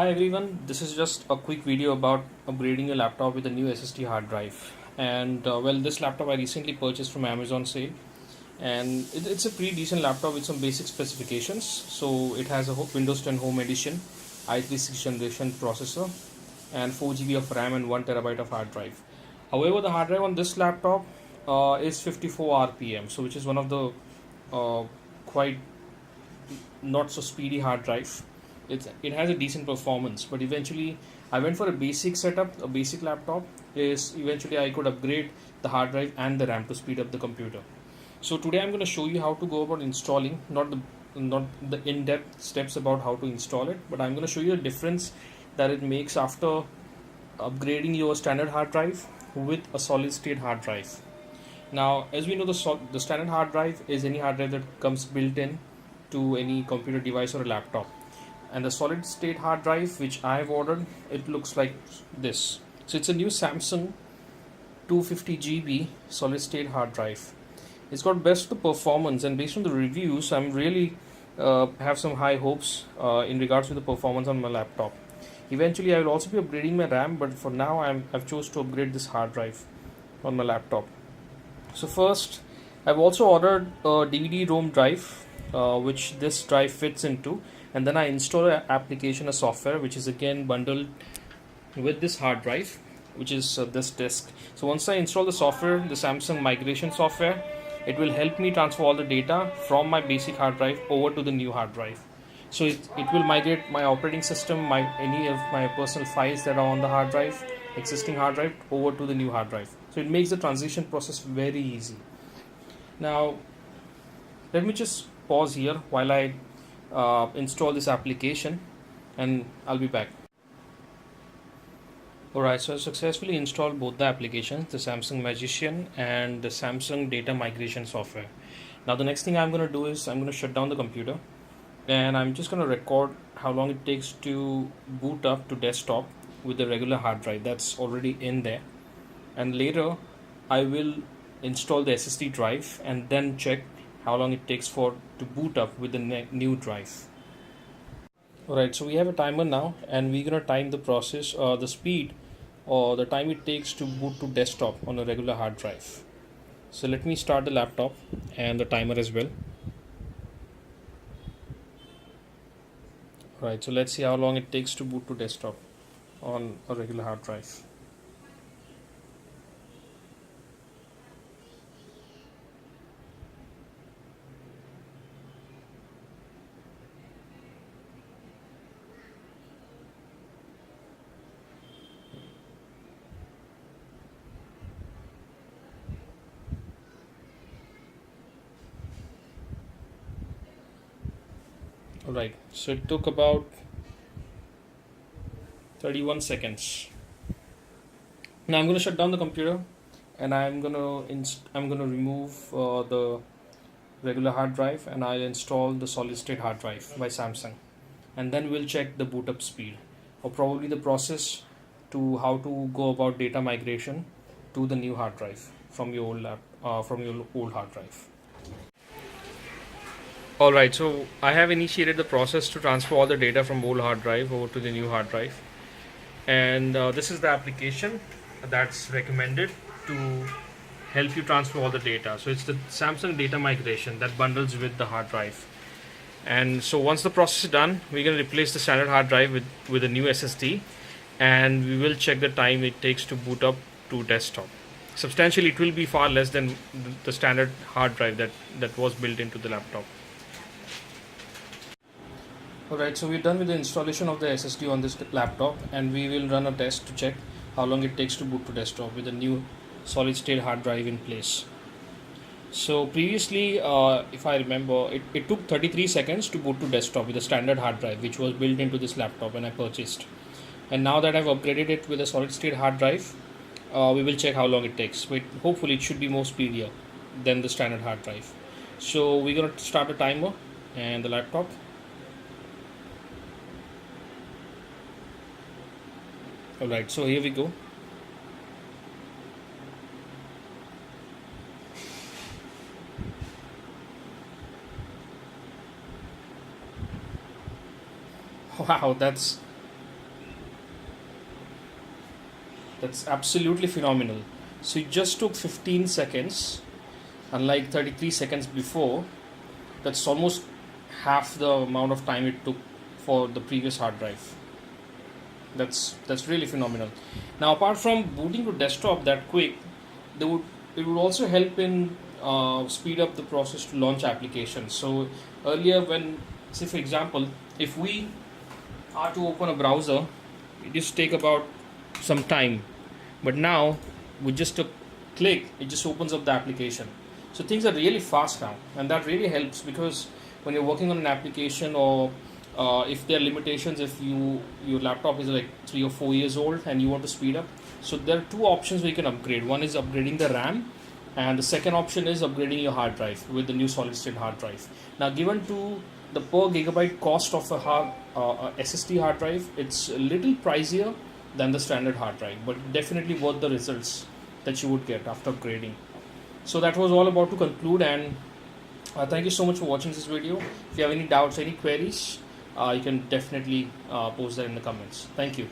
Hi everyone, this is just a quick video about upgrading your laptop with a new SSD hard drive. And this laptop I recently purchased from Amazon sale, and it's a pretty decent laptop with some basic specifications. So it has a Windows 10 Home Edition, i3 6th generation processor, and 4 GB of RAM and 1 TB of hard drive. However, the hard drive on this laptop is 54 RPM, so which is one of the quite not so speedy hard drive. It has a decent performance, but eventually I went for a basic setup, a basic laptop. Is eventually I could upgrade the hard drive and the RAM to speed up the computer. So today I'm going to show you how to go about installing, not the in-depth steps about how to install it, but I'm going to show you the difference that it makes after upgrading your standard hard drive with a solid state hard drive. Now, as we know, the standard hard drive is any hard drive that comes built in to any computer device or a laptop, and the solid state hard drive which I have ordered, it looks like this. So it's a new Samsung 250 GB solid state hard drive. It's got best of the performance, and based on the reviews, I'm really have some high hopes in regards to the performance on my laptop. Eventually, I will also be upgrading my RAM, but for now, I've chose to upgrade this hard drive on my laptop. So first, I've also ordered a DVD-ROM drive, which this drive fits into, and then I install an application, a software, which is again bundled with this hard drive, which is this disk. So once I install the software, the Samsung migration software, it will help me transfer all the data from my basic hard drive over to the new hard drive. So it will migrate my operating system, any of my personal files that are on the hard drive, existing hard drive, over to the new hard drive. So it makes the transition process very easy. Now let me just pause here while I install this application, and I'll be back. Alright, so I successfully installed both the applications, the Samsung Magician and the Samsung Data Migration software. Now the next thing I'm going to do is I'm going to shut down the computer, and I'm just going to record how long it takes to boot up to desktop with the regular hard drive that's already in there, and later I will install the SSD drive and then check how long it takes to boot up with the new drive. Alright, so we have a timer now, and we're gonna time the process, the speed or the time it takes to boot to desktop on a regular hard drive. So let me start the laptop and the timer as well. Alright, so let's see how long it takes to boot to desktop on a regular hard drive. Alright, so it took about 31 seconds. Now I'm going to shut down the computer, and I'm going to remove the regular hard drive, and I'll install the solid state hard drive by Samsung, and then we'll check the boot up speed, or probably the process to how to go about data migration to the new hard drive from your old hard drive. Alright, so I have initiated the process to transfer all the data from old hard drive over to the new hard drive, and this is the application that's recommended to help you transfer all the data. So it's the Samsung Data Migration that bundles with the hard drive. And so once the process is done, we're going to replace the standard hard drive with a new SSD, and we will check the time it takes to boot up to desktop. Substantially, it will be far less than the standard hard drive that was built into the laptop. Alright, so we're done with the installation of the SSD on this laptop, and we will run a test to check how long it takes to boot to desktop with a new solid state hard drive in place. So previously, if I remember, it took 33 seconds to boot to desktop with a standard hard drive which was built into this laptop when I purchased. And now that I've upgraded it with a solid state hard drive, we will check how long it takes. But hopefully it should be more speedier than the standard hard drive. So we're going to start a timer and the laptop. Alright, so here we go. Wow, that's That's absolutely phenomenal. So it just took 15 seconds, unlike 33 seconds before. That's almost half the amount of time it took for the previous hard drive. That's really phenomenal. Now, apart from booting to desktop that quick, it would also help in speed up the process to launch applications. So earlier, when, say for example, if we are to open a browser, it used to take about some time, but now with just a click, it just opens up the application. So things are really fast now, and that really helps, because when you're working on an application, or if there are limitations, if your laptop is like 3 or 4 years old and you want to speed up, so there are two options where you can upgrade. One is upgrading the RAM, and the second option is upgrading your hard drive with the new solid state hard drive. Now, given to the per gigabyte cost of a SSD hard drive, it's a little pricier than the standard hard drive, but definitely worth the results that you would get after upgrading. So that was all about to conclude, and thank you so much for watching this video. If you have any doubts, any queries, you can definitely post that in the comments. Thank you.